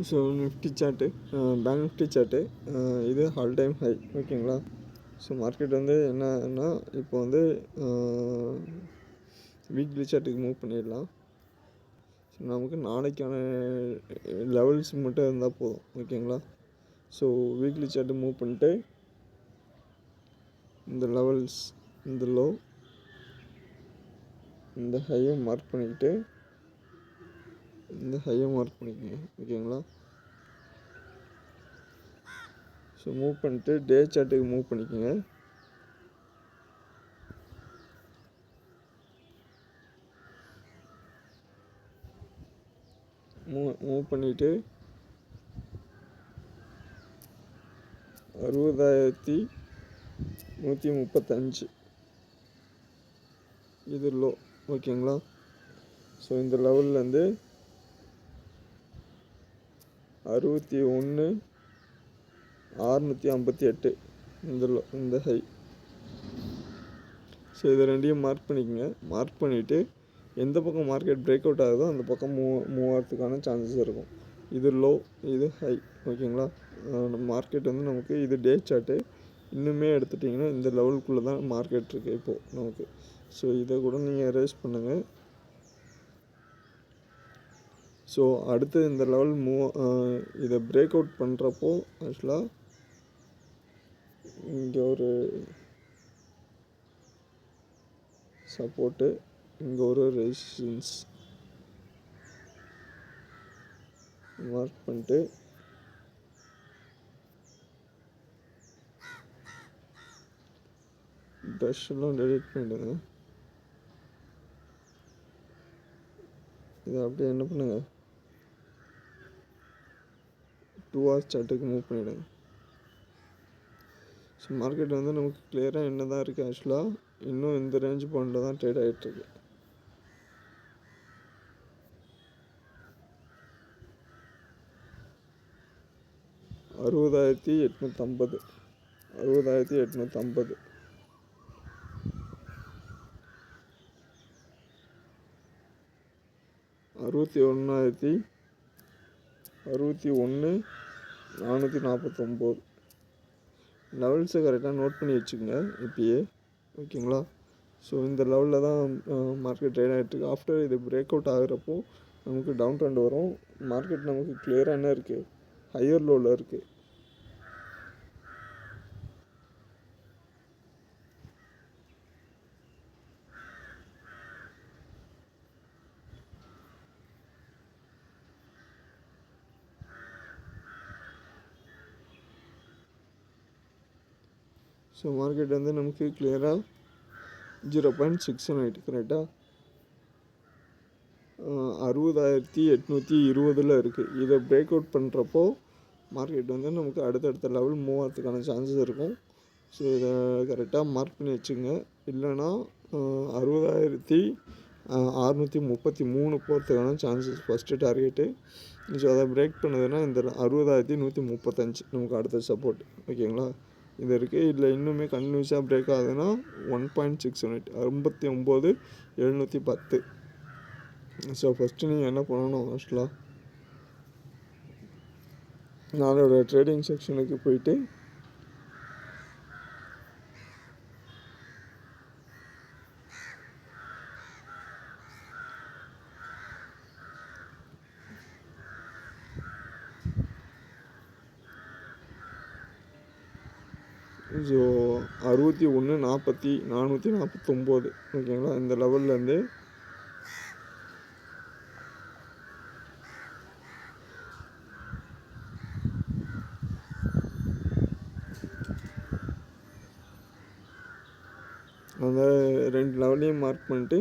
So Nifty chart, bank Nifty chart, இது all time high. ஓகேங்களா. So market வந்து என்னன்னா இப்போ வந்து வீக்லி சார்ட்டுக்கு மூவ் பண்ணிடலாம். ஸோ நமக்கு நாளைக்கான லெவல்ஸ் மட்டும் இருந்தால் போதும். ஓகேங்களா. ஸோ வீக்லி சார்ட்டு மூவ் பண்ணிட்டு இந்த லெவல்ஸ், இந்த லோ, இந்த ஹையை மார்க் பண்ணிக்கிட்டு இந்த ஹையை மார்க் பண்ணிக்கோங்க. ஓகேங்களா. ஸோ மூவ் பண்ணிட்டு டே சார்ட்டுக்கு மூவ் பண்ணிக்கோங்க. மூவ் பண்ணிவிட்டு 60,135 இது லோ. ஓகேங்களா. ஸோ இந்த லெவல்லேருந்து 61,658 இந்த ஹை. ஸோ இது ரெண்டையும் மார்க் பண்ணிக்கோங்க. மார்க் பண்ணிவிட்டு எந்த பக்கம் மார்க்கெட் பிரேக் அவுட் ஆகுதோ அந்த பக்கம் மூவ் ஆகிறதுக்கான சான்சஸ் இருக்கும். இது லோ, இது ஹை. ஓகேங்களா. மார்க்கெட் வந்து நமக்கு இது டே சார்ட்டு. இன்னுமே எடுத்துட்டிங்கன்னா இந்த லெவலுக்குள்ளே தான் மார்க்கெட் இருக்குது இப்போது நமக்கு. ஸோ இதை கூட நீங்கள் எரேஸ் பண்ணுங்கள். ஸோ அடுத்து இந்த லெவல் இதை பிரேக் அவுட் பண்ணுறப்போ ஆக்சுவலாக இங்கே ஒரு சப்போர்ட்டு, இங்கே ஒரு ரெசிஸ்டன்ஸ் மார்க் பண்ணிட்டு ப்ரஷ்ஷெல்லாம் டெலிட் பண்ணிவிடுங்க. இதை அப்படியே என்ன பண்ணுங்கள், 2 hours சார்ட்டுக்கு மூவ் பண்ணிவிடுங்க. ஸோ மார்க்கெட் வந்து நமக்கு கிளியராக என்ன தான் இருக்குது. ஆக்சுவலாக இன்னும் இந்த ரேஞ்ச் பாயிண்டில் தான் ட்ரேட் ஆகிட்டுருக்கு. அறுபதாயிரத்தி எட்நூற்றம்பது 61,658 61,449 லெவல்ஸை கரெக்டாக நோட் பண்ணி வச்சுக்கோங்க இப்பயே. ஓகேங்களா. ஸோ இந்த லெவலில் தான் மார்க்கெட் ட்ரேட் ஆகிட்டுருக்கு. ஆஃப்டர் இது பிரேக் அவுட் ஆகிறப்போ நமக்கு டவுன் ட்ரெண்ட் வரும். மார்க்கெட் நமக்கு கிளியராக என்ன இருக்குது, ஹையர் லோவில் இருக்குது. ஸோ மார்க்கெட் வந்து நமக்கு கிளியராக 0.618 கரெக்டாக 60,820 இருக்குது. இதை பிரேக் அவுட் பண்ணுறப்போ மார்க்கெட் வந்து நமக்கு அடுத்தடுத்த லெவல் மூவ் ஆகிறதுக்கான சான்சஸ் இருக்கும். ஸோ இதை கரெக்டாக மார்க் பண்ணி வச்சுங்க. இல்லைன்னா 60,633 போகிறதுக்கான சான்சஸ் ஃபஸ்ட்டு டார்கெட்டு. ஸோ அதை பிரேக் பண்ணதுன்னா இந்த 60,135 நமக்கு அடுத்த சப்போர்ட். ஓகேங்களா. இது இருக்குது. இல்லை இன்னுமே கண்டினியூஸாக பிரேக் ஆகுதுன்னா 1.618 59,710. ஸோ ஃபஸ்ட்டு நீங்கள் என்ன பண்ணணும், ஆக்சுவலாக நாளோட ட்ரேடிங் செக்ஷனுக்கு போயிட்டு ஸோ 61,449 ஓகேங்களா. இந்த லெவல்லேருந்து அந்த 2 லெவலையும் மார்க் பண்ணிட்டு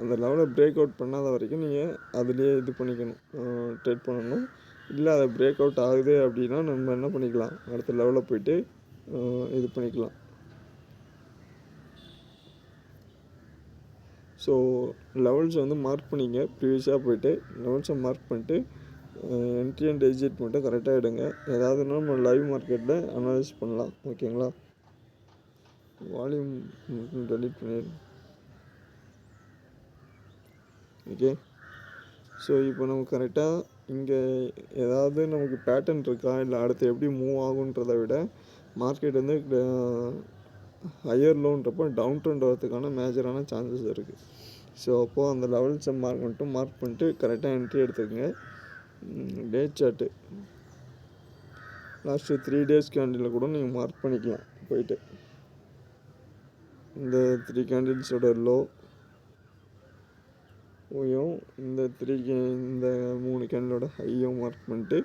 அந்த லெவலை பிரேக் அவுட் பண்ணாத வரைக்கும் நீங்கள் அதுலேயே இது பண்ணிக்கணும், ட்ரேட் பண்ணணும். இல்லை அதை பிரேக் அவுட் ஆகுது அப்படின்னா நம்ம என்ன பண்ணிக்கலாம், அடுத்த லெவலில் போய்ட்டு இது பண்ணிக்கலாம். ஸோ லெவல்ஸ் வந்து மார்க் பண்ணிங்க. ப்ரீவியஸாக போய்ட்டு லெவல்ஸை மார்க் பண்ணிட்டு என்ட்ரி அண்ட் எக்ஸிட் மட்டும் கரெக்டாக எடுங்க. ஏதாவதுன்னா நம்ம லைவ் மார்க்கெட்டில் அனலைஸ் பண்ணலாம். ஓகேங்களா. வால்யூம் டெலிட் பண்ணிடுங்க. ஓகே. ஸோ இப்போ நம்ம கரெக்டாக இங்கே ஏதாவது நமக்கு பேட்டர்ன் இருக்கா, இல்லை அடுத்து எப்படி மூவ் ஆகுன்றதை விட மார்க்கெட் வந்து ஹையர் லோன்றப்போ டவுன் ட்ரெண்ட் வரதுக்கான மேஜரான சான்சஸ் இருக்குது. ஸோ அப்போது அந்த லெவல்ஸை மார்க் பண்ணிட்டு கரெக்டாக என்ட்ரி எடுத்துக்கோங்க. டே சார்ட்டு லாஸ்ட்டு 3 days கேண்டில் கூட நீங்கள் மார்க் பண்ணிக்கலாம் போயிட்டு. இந்த 3 கேண்டில்ஸோட லோ ஓயும் இந்த 3 கேண்டிலோட ஹையும் மார்க் பண்ணிட்டு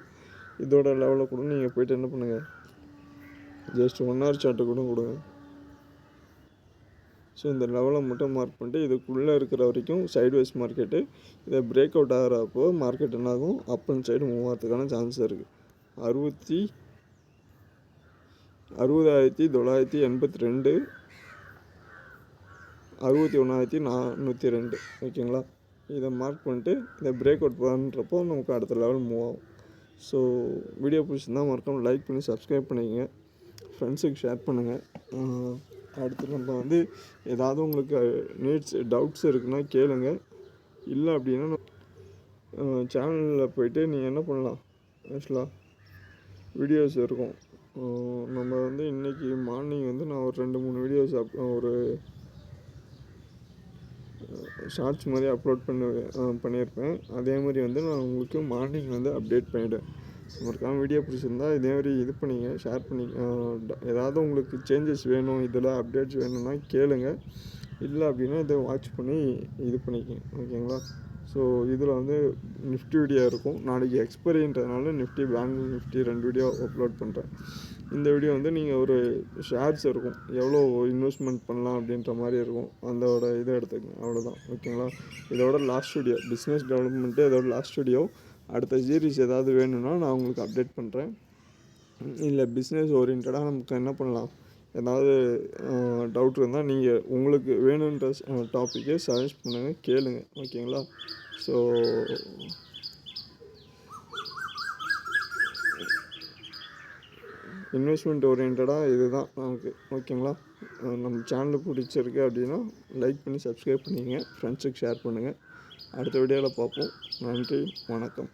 இதோட லெவலில் கூட நீங்கள் போய்ட்டு என்ன பண்ணுங்கள், ஜஸ்ட் 1 hour சார்ட்டு கூட கொடுங்க. ஸோ இந்த லெவலை மட்டும் மார்க் பண்ணிட்டு இதுக்குள்ளே இருக்கிற வரைக்கும் சைட்வேஸ் மார்க்கெட்டு இதை பிரேக் அவுட் ஆகிறப்போ மார்க்கெட் என்னாகும், அப் அண்ட் சைடு மூவ் ஆகிறதுக்கான சான்ஸ் இருக்குது. 60,982 61,402 ஓகேங்களா. இதை மார்க் பண்ணிட்டு இதை பிரேக் அவுட் பண்ணுறப்போ நமக்கு அடுத்த லெவல் மூவ் ஆகும். ஸோ வீடியோ பிடிச்சிருந்தால் மறக்காம லைக் பண்ணி சப்ஸ்கிரைப் பண்ணிக்கங்க, ஃப்ரெண்ட்ஸுக்கு ஷேர் பண்ணுங்கள். அடுத்து நம்ம வந்து ஏதாவது உங்களுக்கு டவுட்ஸ் இருக்குன்னா கேளுங்க. இல்லை அப்படின்னா சேனலில் போய்ட்டு நீங்கள் என்ன பண்ணலாம், ஆக்சுவலாக வீடியோஸ் இருக்கும். நம்ம வந்து இன்றைக்கி மார்னிங் வந்து நான் ஒரு 2-3 வீடியோஸ் ஒரு ஷார்ட்ஸ் மாதிரி அப்லோட் பண்ணியிருப்பேன். அதே மாதிரி வந்து நான் உங்களுக்கு மார்னிங் வந்து அப்டேட் பண்ணிவிடுவேன். மறக்காமல் வீடியோ பிடிச்சிருந்தா இதே மாதிரி இது பண்ணிங்க, ஷேர் பண்ணி ஏதாவது உங்களுக்கு சேஞ்சஸ் வேணும், இதில் அப்டேட்ஸ் வேணும்னா கேளுங்க. இல்லை அப்படின்னா இதை வாட்ச் பண்ணி இது பண்ணிக்கங்க ஓகேங்களா. ஸோ இதில் வந்து நிஃப்டி வீடியோ இருக்கும். நாளைக்கு எக்ஸ்பைரின்றதுனால Nifty, bank Nifty 2 video upload பண்ணுறேன். இந்த வீடியோ வந்து நீங்கள் ஒரு ஷேர்ஸ் இருக்கும், எவ்வளோ இன்வெஸ்ட்மெண்ட் பண்ணலாம் அப்படின்ற மாதிரி இருக்கும், அதோட இதை எடுத்துக்கங்க. அவ்வளோதான் ஓகேங்களா. இதோட லாஸ்ட் வீடியோ பிஸ்னஸ் டெவலப்மெண்ட்டு, இதோட லாஸ்ட் வீடியோ. அடுத்த சீரீஸ் ஏதாவது வேணும்னா நான் உங்களுக்கு அப்டேட் பண்ணுறேன். இல்லை பிஸ்னஸ் ஓரியன்டாக நமக்கு என்ன பண்ணலாம், ஏதாவது டவுட் இருந்தால் நீங்கள் உங்களுக்கு வேணுன்ற டாப்பிக்கை சஜஸ்ட் பண்ணுங்கள், கேளுங்க ஓகேங்களா. ஸோ இன்வெஸ்ட்மெண்ட் ஓரியன்டாக இதுதான் நமக்கு ஓகேங்களா. நம்ம சேனல் பிடிச்சிருக்கு அப்படின்னா லைக் பண்ணி சப்ஸ்கிரைப் பண்ணிக்கங்க, ஃப்ரெண்ட்ஸுக்கு ஷேர் பண்ணுங்கள். அடுத்த வீடியோவில் பார்ப்போம். நன்றி, வணக்கம்.